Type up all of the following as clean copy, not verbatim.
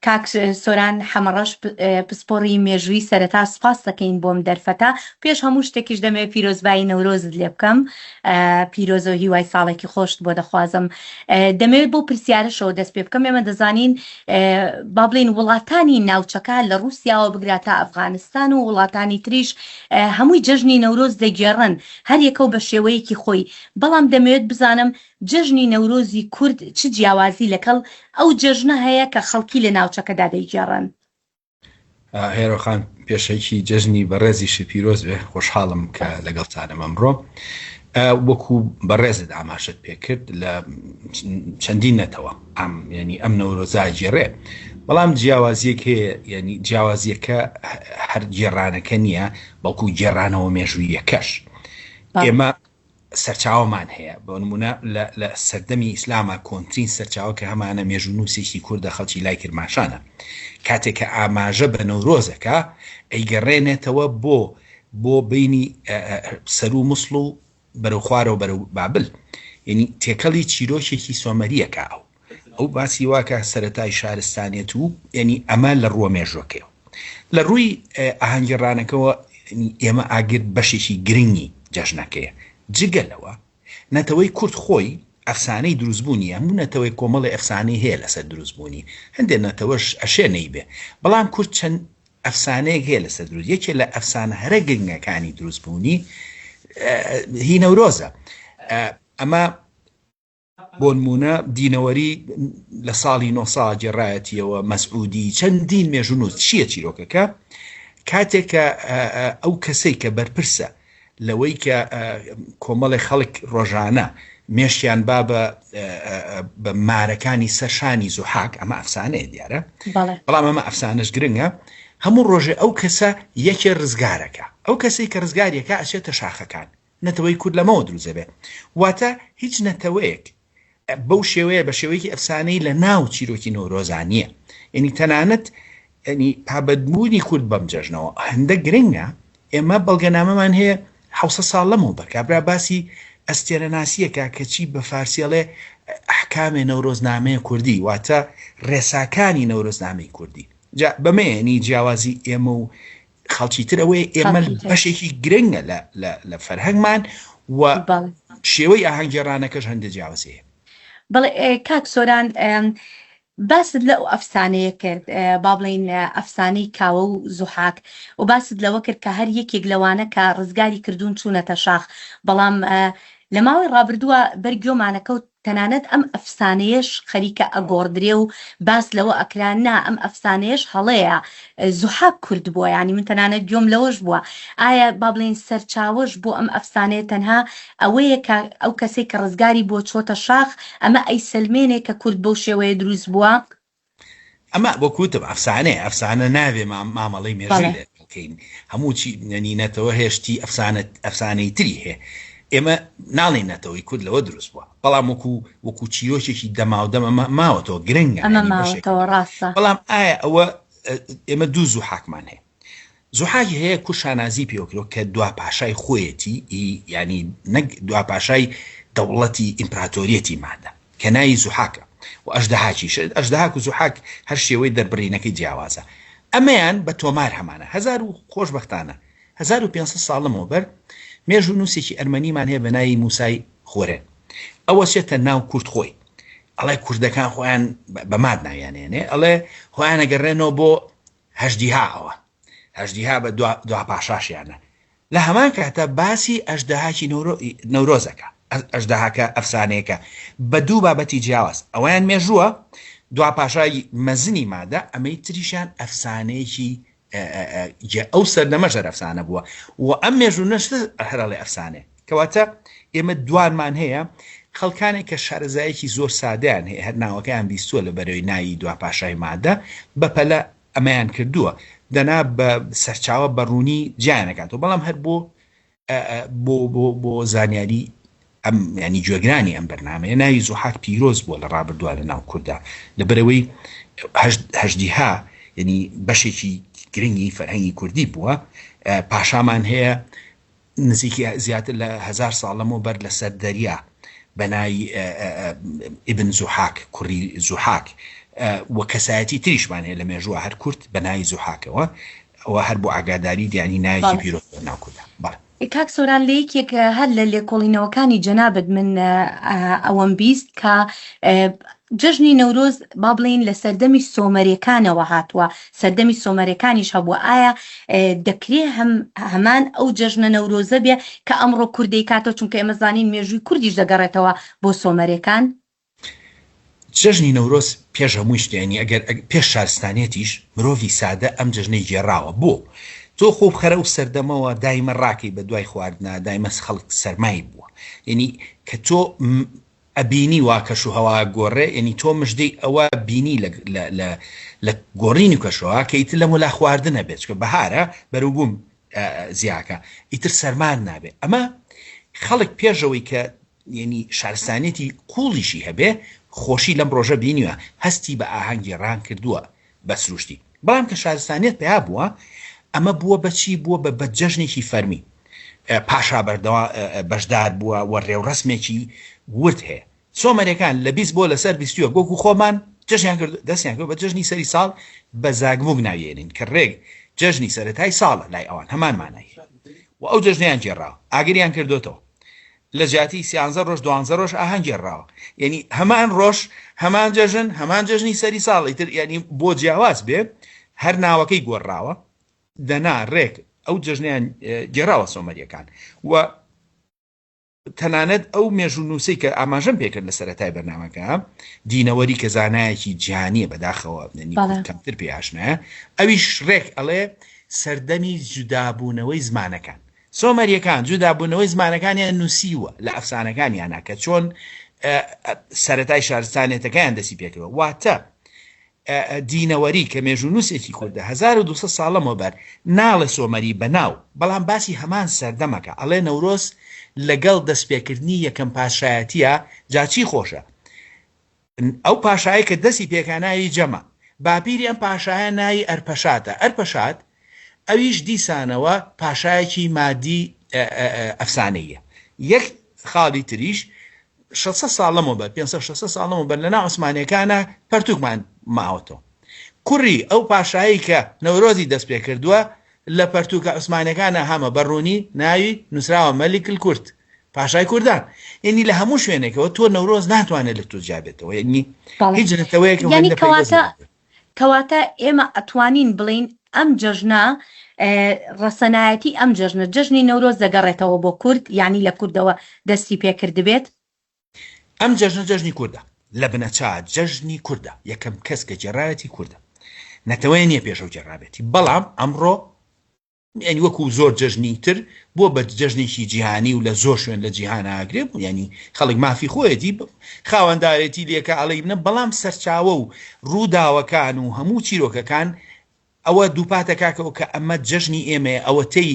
کاک سۆران حەمەڕەش پسپۆڕی مێژووی سەرەتا سپاس دەکەین بۆم دەرفەتە پێش هەموو شتێکیش دەمێ پیرۆزبایی نەورۆزت لێ بکەم پیرۆزە و هیوای ساڵێکی خۆشت بۆ دەخوازم دەمەوێت بۆ پرسیارەشەوە دەست پێ بکەم ئێمە دەزانین با بڵێن وڵاتانی ناوچەکە لە رووسیاوە بگراتە ئەفغانستان و وڵاتانی تریش هەمووی جەژنی نەورۆز دەگێڕن هەر یەکەو بە شێوەیەکی خۆی بەڵام دەمەوێت بزانم جەژنی نەورۆزی کورد چ جیاوازی لەگەڵ ئەو جەژنە هەیە کە خەڵکی لە ناوچەکەدا دەیگێڕن هێرۆخان پێشەیەکی جەژنی بەڕێزیشی پیرۆز بێ خۆشحاڵم کە لەگەڵتانم ئەمڕۆ وەکو بەڕێزت ئاماژت پێکرد لە چەندین نەتەوە ینی ئەم نەورۆزای گێڕێ بەڵام جیاوازیەک هەیە ینی جیاوازیەکە هەر گێڕانەکە نییە بەڵکو گێڕانەوە مێژوویەکەش ئێمە سەرچاوەمان هەیە بۆ نمونە لە سەردەمی ئیسلامە کۆنترین سەرچاوە کە هەمانە مێژوو نووسێکی کوردە خەڵکی لای کرماشانە کاتێک کە ئاماژە بە نەورۆزەکە ئەیگەڕێنێتەوە بۆ بینی سەر و مسڵ و بەرەو خوارە و بەرەو بابل یعنی تێکەڵی چیرۆکێکی سۆمەریەکە ئەو باسی واکە سەرەتای شارستانێت و ینی ئەمە لە ڕووە مێژوەکەیەوە لە ڕووی ئاهەنگێڕانەکەەوە ئێمە ئاگر بەشێکی گرنگی جەژنەکەیە جگەلەوە نەتەوەی کورد خۆی ئەفسانەی دروستبوونی هەموو نەتەوەی کۆمەڵی ئەفسانەی هەیە لەسەر دروستبوونی هەندێک نەتەوەش ئەشێنەی بێ بەڵام کورد چەند ئەفسانەیەک هەیە لەسەر دروست یەکێ لە ئەفسانە هەرە گرنگەکانی دروستبوونی هی نەورۆزە ئەمە بۆ نمونە دینەوەری لە ساڵی 900 جێڕایەتیەوە مەسعودی چەندین مێژونووس چییە چیرۆکەکە کاتێک کە ئەو کەسەی کە بەرپرسە لەوەی کە کۆمەڵی خەڵک ڕۆژانە مێشتیان با بە مارەکانی سەرشانی زوحاک ئەمە ئەفسانەیە دیارە بەڵام ئەمە ئەفسانەش گرنگە هەموو ڕۆژێ ئەو کەسە یەکێ ڕزگارەکە ئەو کەسەی کە ڕزگاریەکە ئەچێتە شاخەکان نەتەوەی کورد لەمەوە دروزە بێ واتە هیچ نەتەوەیەک بەو شێوەیە بە شێوەیەکی ئەفسانەی لە ناو چیرۆکی نەورۆزانیە ینی تەنانەت ینی پابەتبوونی کورد بەم جەژنەوە هەندە گرنگە ئێمە بەڵگەنامەمان هەیە 600 ساڵ لەمەوە بەرکابرا باسی ئەستێرەناسیەکە کەچی بە فارسیەڵێ ئەحکامی نەورۆزنامەیە کوردی واتە ڕێساکانی نەورۆزنامەی کوردی بەمەیەنی جیاوازی ئێمە و خەڵکی تر ئەوەیە ئێمە بەشێکی گرنگە لە فەرهەنگمان و شێوەی ئاهەنگگێڕانەکەش هەندە جیاوازەیە بەڵێ کاک سۆران باست لە ئەفسانەیە کرد با بڵین ئەفسانەی کاوە و زوحاک و باست لەوە کرد کە هەر یەکێک لەوانە کە ڕزگاری کردوون چوونەتە شاخ بەڵام لە ماوەی ڕابردووە بەرگۆمانەکەوت تەنانەت ئەم ئەفسانەیەش خەریکە ئەگۆڕدرێ و باس لەوە ئەکران نا ئەم ئەفسانەیەش هەڵەیە زوحاک کورد بووە ینی من تەنانەت گوێم لەوەش بووە ئایا با بڵین سەرچاوەش بۆ ئەم ئەفسانەیە تەنها ئەوەیە کە ئەو کەسێک کە ڕزگاری بۆ چۆتە شاخ ئەمە ئەی سلمێنێک کە کورد بەو شێوەیە دروست بووە ئەمە بۆ کوتم ئەفسانە ناوێ مامەڵەی مێژووی لەکەین هەموو چی نەنینەتەوە هێشتی ئەفسانەی تری هەیە ئێمە ناڵێنەتەوەی کورد لەوە دروست بووە بەڵام وەکو چیرۆکێکی دەماودەمە ماوەتەوە گرنگە بەڵام ئایا ئەوە ئێمە دوو زوحاکمان هەیە زوحاکی هەیە کو شانازی پێوەکرۆ کە دوا پاشای خۆیەتی ینی نەک دوا پاشای دەوڵەتی ئیمپراتۆریەتی مادە کە ناوی زوحاکە و ئەژدەهاکیش ئەژدەهاک و زوحاک هەر شێوەی دەربڕینەکەی جیاوازە ئەمەیان بە تۆمار هەمانە هەزار و خۆشبەختانە 1500 ساڵەمەوە بەر مێژوو نووسێکی ئەرمەنیمان هەیە بە ناوی موسای خۆرێن ئەوە چێتە ناو کورد خۆی ئەڵێ کوردەکان خۆیان بە ماد ناویانێنێ ئەڵێ خۆیان ئەگەڕێنەوە بۆ هەژدیها ئەوە هەژدیها بە دوا پاشاشیانە لە هەمان کاتە باسی ئەژدەهاکی نەورۆزەکە ئەژدەهاکە ئەفسانەیەەکە بە دوو بابەتی جیاواز ئەویان مێژووە دوا پاشای مەزنی مادە ئەمەی تریشان ئەفسانەیەکی ئەو سەردەمەژەر ئەفسانە بووە و ئەم مێژوو نەشتە هەرڵێ ئەفسانێ کەواتە ئێمە دوانمان هەیە خەڵکانێک کە شارەزایەکی زۆر سادیان هەیە هەر ناوەکەیان بیستووە لە بەرەوەی ناوی دوا پاشای مادە بەپەلە ئەمەیان کردووە دەنا بە سەرچاوە بەڕوونی جیانەکاتەوە بەڵام هەر بۆ زانیاری ئەم ینی گوێگرانی ئەم بەرنامەیە ناوی زوحاک پیرۆز بووە لە ڕابردووە لە ناو کووردا لەبەرەوەی هەژدیها ینی بەشێکی گرنگی فەرهەنگی کوردی بووە پاشامان هەیە نزیکی زیاتر لە 1000 ساڵەمەوە بەر لەسەر دەریا بە ناوی ئیبن زوحاک کوڕی زوحاک وە کەسایەتی تریشمان هەیە لە مێژووە هەر کورد بە ناوی زوحاکەوە ئەوە هەر بۆ ئاگاداری دیانی ناوێکی پیرۆز ناو کوردە. کاک سۆران لە یەکێک هەر لە لێکۆڵینەوەکانی جەنابەت من ئەوەم بیست کە جژنی نەورۆز با بڵێن لە سەردەمی سۆمەریەکانەوە هاتووە، سەردەمی سۆمەریەکانیش هەبووە. ئایا دەکرێت هەمان ئەو جژنە نەورۆزە بێ کە ئەمڕۆ کوردی کاتەوە، چونکە ئێمە زانین مێژووی کوردیش دەگەڕێتەوە بۆ سۆمەریەکان؟ جژنی نەورۆز پێش هەمووی شتێنی ئەگەر پێش شارستانێتیش مرۆڤی سادە ئەم جژنەی گێڕاوە بۆ تۆ خۆب خەرە و سەردەمەوە دایمە ڕاکەی بە دوای خواردنا دایمە خەڵک سەرمای بووە، یعنی کە تۆ ئەبینی وا کەش و هەوا گۆڕێ، یعنی تۆ مژدەی ئەوە بینی لە گۆڕینی کەشەوە کە ئیتر لە وەلا خواردنە بێت کە بەهارە بەروبووم زیاکە ئیتر سەرمان نابێت. ئەمە خەڵک پێشەوەی کە یعنی شارستانێتی قوڵیشی هەبێ خۆشی لەم ڕۆژە بینیوە هەستی بە ئاهەنگی ڕان کردووە بە سروشتی، بەڵام کە شارستانێت پێیا بووە ئەمە بووە بەچی بووە بە جەژنێکی فەرمی، پاشا بەردەوا بەشدار بووە و ڕێوڕسمێکی ورد هەیە. سۆمەریەکان لە 20 بۆ لەسەر 20 گۆک و خۆمان جژنیان کرد، دەستیان کرد بە جژنی سەری ساڵ بە زاگموگ ناوێنین کە ڕێک جژنی سەرەتای ساڵە لای ئەوان هەمان مانایی و ئەو جژنیان گێڕاوە ئاگریان کردوتەوە لە جیاتی 13 ڕۆژ 12 ڕۆژ ئاهەنگ گێڕاوە، یعنی هەمان ڕۆژ هەمان جژن هەمان جژنی سەری ساڵی تر، یعنی بۆ جیاواز بێ هەر ناوەکەی گۆڕاوە دەنا ڕێک ئەو جژنیان گێڕاوە سۆمەریەکان و تەنانەت ئەو مێژوو نووسی کە ئاماژەم پێکرد لە سەرەتای بەرنامەکە دینەوەری کە زانایەکی جیهانیە بەداخەوە کەمتر پێ ئاشنایە، ئەویش ڕێک ئەڵێ سەردەمی جودابوونەوەی زمانەکان. سۆمەریەکان جودابوونەوەی زمانەکانیان نووسیوە لە ئەفسانەکانیانە کە چۆن سەرەتای شارستانێتەکەیان دەسی پێکەوە، واتە دینەوەری کە مێژوو نووسێکی کوردە 1200 ساڵەمەوە بەر ناڵێ سۆمەری بەناو، بەڵام باسی هەمان سەردەمەکە ئەڵێ نەورۆز لەگەڵ دەستپێکردنی یەکەم پاشایەتیە جاچی خۆشە. ئەو پاشایی کە دەستی پێکاناوی جەمە باپیری ئەم پاشایە ناوی ئەرپەشاتە، ئەرپەشات ئەویش دیسانەوە پاشایەکی مادی ئەفسانەیە. یەک خاڵی تریش 600 ساڵەمەوە بەر 500 ساڵەمەوە بەر لەناو عوسمانیەکانە پەرتووکمان ماوەتەوە. کوڕی ئەو پاشایی کە نەورۆزی دەست پێ کردووە لە پەرتووکە عوسمانیەکانە هەمە بەڕوونی ناوی نووسراوە مەلیکل کورد، پاشای کوردان. یعنی لە هەموو شوێنێکەوە تۆ نەورۆز ناتوانێت لە تۆ جابێتەوە، یعنی هیچ نەتەوەیەک کەواتە ئێمە ئەتوانین بڵین ئەم جژنە ڕەسەنایەتی ئەم جژنە جژنی نەورۆز دەگەڕێتەوە بۆ کورد، یعنی لە کوردەوە دەستی پێکرد بێت. ئەم جژنە جژنی کووردە لە بنەچات جژنی کووردە، یەکەم کەس کە جێڕایەتی کووردە، نەتەوەی نییە پێشەو جێڕابێتی، بەڵام ئەمڕۆ ینی وەکو زۆر جژنی تر بۆ بە جژنێکی جیهانی و لە زۆر شوێن لە جیهان ئاگرێ بوو، ینی خەڵک مافی خۆیەتی خاوەنددارێتی لێکە ئەڵێ بنە، بەڵام سەرچاوە و ڕووداوەکان و هەموو چیرۆکەکان ئەوە دووپاتە کاکەەوە کە ئەمە جژنی ئێمە ئەوەتەی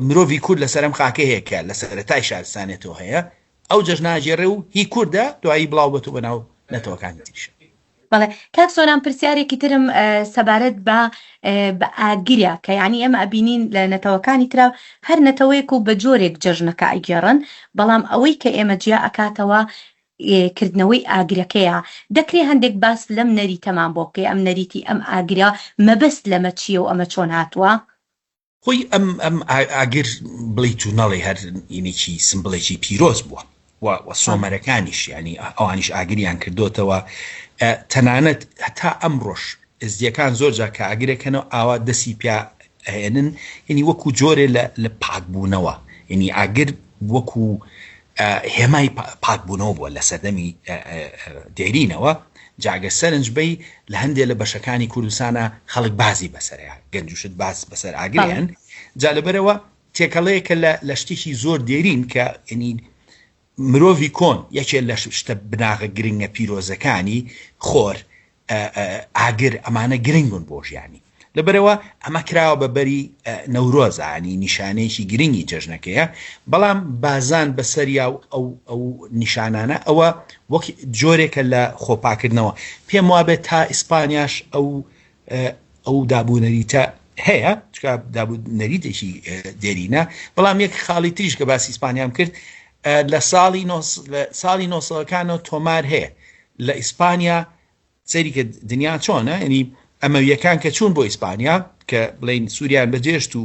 مرۆڤی کورد لە سەرم خاکە هەیەکە لە سەرەتای شارستانێتەوە هەیە، ئەو جژناجێڕێ و هی کووردە دوایی بڵاو بەتو بەناو نەتەوەکانی تریشە. بەڵێ کاک سۆران پرسیارێکی ترم سەبارەت بە ئاگریا کە یعنی ئەمە ئەبینین لە نەتەوەکانی ترا هەر نەتەوەیەک و بە جۆرێک جژنەکە ئەگێڕن، بەڵام ئەوەی کە ئێمە جیا ئەکاتەوە کردنەوەی ئاگرەکەیە. دەکرێت هەندێک باس لەم نەریتەمان بۆ بکەی، ئەم نەریتی ئەم ئاگریا مەبەست لەمە چییە و ئەمە چۆن هاتووە؟ خۆی ئەم ئاگر بڵیت و نەڵێ هەر یینێکی سمبڵێکی پیرۆز بووە و سۆمەرەکانیش ینی ئەوانیش ئاگریان کردوتەوە. تەنانەت هەتا ئەمڕۆژ ئزدیەکان زۆرجا کە ئاگرەکەنەوە ئاوا دەسی پیا هێنن، ینی وەکو جۆرێ لە پاکبوونەوە، ینی ئاگر وەکو هێمای پاکبوونەوە بووە لە سەردەمی دێرینەوە. جاگە سەرنجبەی لە هەندێک لە بەشەکانی کوردستانە خەڵک بازی بەسەرەیە گەنجوشت باس بەسەر ئاگریان، جا لەبەرەوە تێکەڵەیەکە لە شتێکی زۆر دێرین کە ینی مرۆڤی کۆن یەکێ لە شتە بناغە گرنگە پیرۆزەکانی خۆر ئاگر ئەمانە گرنگبوون بۆ ژیانی، لەبەرەوە ئەمە کراوە بە بەری نەورۆزانی نیشانەیەکی گرنگی جژنەکەیە، بەڵام بازان بەسەریا ئەو نیشانانە ئەوە وەک جۆرێکە لە خۆپاکردنەوە. پێم وابێت تا ئیسپانیاش ئەو دابوونەریتە هەیە، چکە دابوونەریتێکی دێرینە، بەڵام یەک خاڵی تریش کە باسی ئیسپانیام کرد لە ساڵی 900ەکانەوە تۆمار هەیە لە ئیسپانیا سەیریکە دنیا چۆنە ینی ئەمەویەکان کە چوون بۆ ئیسپانیا کە بڵین سووریان بەجێشت و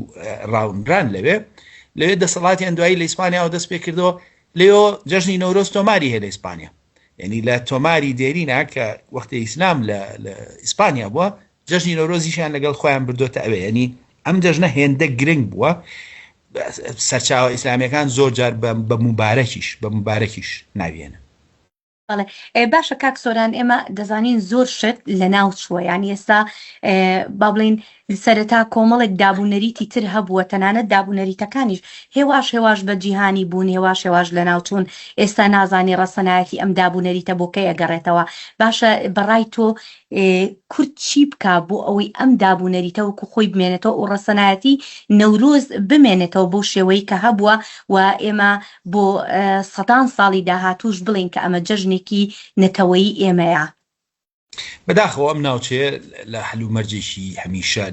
ڕاونران لەوێ دەسەڵاتیان دوایی لە ئیسپانیا و دەست پێ کردەوە لێەوە جەژنی نەورۆز تۆماری هەیە لە ئیسپانیا ینی لە تۆماری دێرینە کە وەختی ئیسلام لە ئیسپانیا بووە جەژنی نەورۆزیشیان لەگەڵ خۆیان بردۆتە ئەوێ ینی ئەم جەژنە هێندە گرنگ بووە سەرچاوە ئیسلامیەکان زۆر جار بە مبارەکیش ناوێنە. باشە کاک سۆران ئێمە دەزانین زۆر شت لە ناو چووە یانی ئێستا با بڵین سەرەتا کۆمەڵێک دابوونەریتی تر هەبووە تەنانەت دابوونەریتەکانیش هێواش بە جیهانی بوون هێواش لە ناوچوون ئێستا نازانی ڕەسەنایەتی ئەم دابوونەریتە بۆ کەی ئەگەڕێتەوە باشە بەڕای تۆ کورد چی بکە بۆ ئەوەی ئەم دابوونەریتە وەکو خۆی بمێنێتەوە و ڕەسەنایەتی نەورۆز بمێنێتەوە بۆ شێوەی کە هەبووە و ئێمە بۆ سەدان ساڵی داهاتوش بڵین کە ئەمە جەژنێکی نەتەوەیی ئێمەیە. بەداخەوە ئەم ناوچێ لە هەلومەرجێکی هەمیشە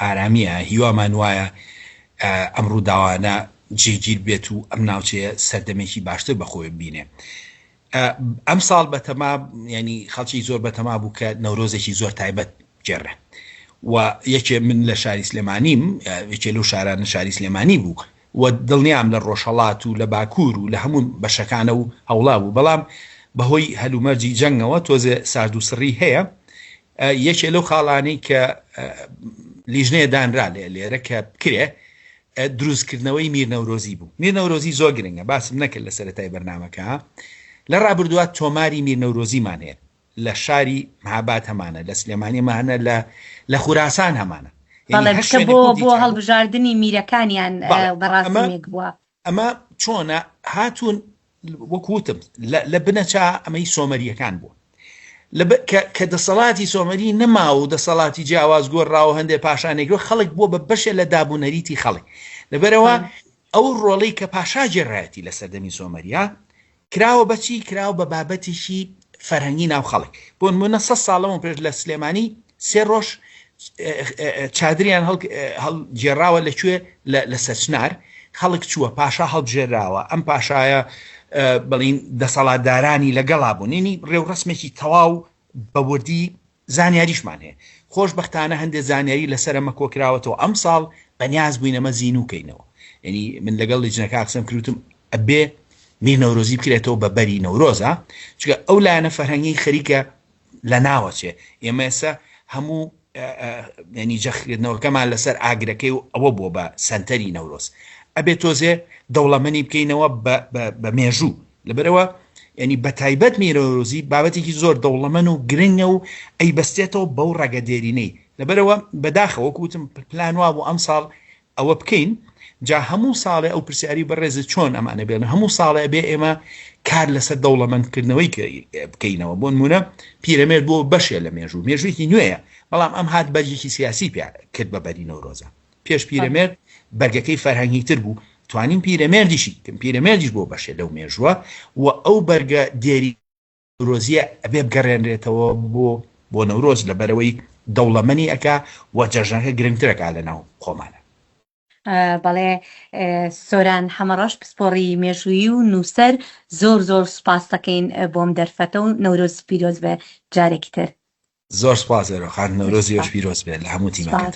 ئارامیە هیوامان وایە ئەم ڕووداوانە جێگیر بێت و ئەم ناوچەیە سەردەمێکی باشتر بەخۆی بینێ. ئەم ساڵ بەتەما ینی خەڵکی زۆر بەتەما بوو کە نەورۆزێکی زۆر تایبەت گێڕێ و یەکێ من لە شاری سلێمانیم یەکێ لەو شارانە شاری سلێمانی بوو و دڵنیام لە ڕۆژهەڵات و لە باکوور و لە هەموو بەشەکانە و هەوڵا بوو بەڵام بەهۆی هەلومەرجی جەنگەوە تۆزێ سارد و سڕی هەیە یەکێ لەو خاڵانەی کە لیژنەیە دانرا لێرە کە بکرێ دروستکردنەوەی میرنەورۆزی بوو. میرنەورۆزی زۆر گرنگە باسم نەکرد لە سەرەتای بەرنامەکە لە ڕابردووە تۆماری میرنەورۆزیمان هەیە لە شاری مەهاباد هەمانە لە سلێمانی ماهانە لە خوراسان هەمانە بۆ هەڵبژاردننی میرەکانیان بەڕاستێک بووە. ئەمە چۆنە هاتوون وەکوتم لە بنەچا ئەمەی سۆمەریەکان بووە کە دەسەڵاتی سۆمەری نەما و دەسەڵاتی جیاواز گۆڕاوە هەندێک پاشانێکەوە خەڵک بووە بە بەشێ لە دابوونەریتی خەڵک لەبەرەوە ئەو ڕۆڵەی کە پاشا جێڕایەتی لە سەردەمی سۆمەریە کراوە بەچی کراوە بە بابەتێکی فەرهەنگی ناو خەڵک بۆ نمونە 100 ساڵەوە پێش لە سلێمانی 3 ڕۆژ چادریان هەڵگێڕاوە لەکوێ لە سەرچنار خەڵک چووە پاشا هەڵبژێراوە ئەم پاشایە بڵین دەسەڵاتدارانی لەگەڵا بوونینی ڕێوڕسمێکی تەواو بەوردی زانیاریشمان هەیە خۆشبەختانە هەندێک زانیاری لەسەر ئەمە کۆکراوەتەوە ئەم ساڵ بەنیاز بووینەمە زیینوکەینەوە ینی من لەگەڵ لیژنەکە قسەم کردوتم ئەبێ میرنەورۆزی بکرێتەوە بە بەری نەورۆزە چکە ئەو لایەنە فەرهەنگی خەریکە لە ناوەچێ ئێمە ئێستا هەموو ینی جەخکردنەوەکەمان لەسەر ئاگرەکەی و ئەوە بۆ بە سنتەری نەورۆز ئەبێ تۆزێ دەوڵەمەنی بکەینەوە بە مێژوو لەبەرەوە ینی بە تایبەت میرنەورۆزی بابەتێکی زۆر دەوڵەمەن و گرنگە و ئەی بەستێتەوە بەو ڕەگەدێرینەی لەبەرەوە بەداخەوە کوتم پلانوا بوو ئەم ساڵ ئەوە بکەین جا هەموو ساڵێ ئەو پرسیاری بەڕێزە چۆن ئەمانە بێن هەموو ساڵێ بێ ئێمە کار لەسەر دەوڵەمەندکردنەوەی بکەینەوە بۆ نمونە پیرەمێرد بۆ بەشێ لە مێژوویەکی نوێیە بەڵام ئەم هات بەرگێکی سیاسی کرد بە بەری نەورۆزە پێش پیرەمێرد بەرگەکەی فەرهەنگی تر بوو توانین پیرەمێردیش بۆ بەشێ لەو مێژووە و ئەو بەرگە دیێری نەورۆزیە ئەبێ بگەڕێنرێتەوە بۆ نەورۆز لەبەرەوەی دەوڵەمەنی ئەکا و جەژنەکە گرنگترەکە لە ناو خۆمانە. بەڵێ سۆران هەمەڕۆژ پسپۆڕی مێژووی و نووسەر زۆر سوپاس دەکەین بۆم دەرفەتە و نەورۆز پیرۆز بێ جارێکی تر. زۆر سوپاس خان نەورۆزیۆش پیرۆز بێت لە هەموو تیمەکەت.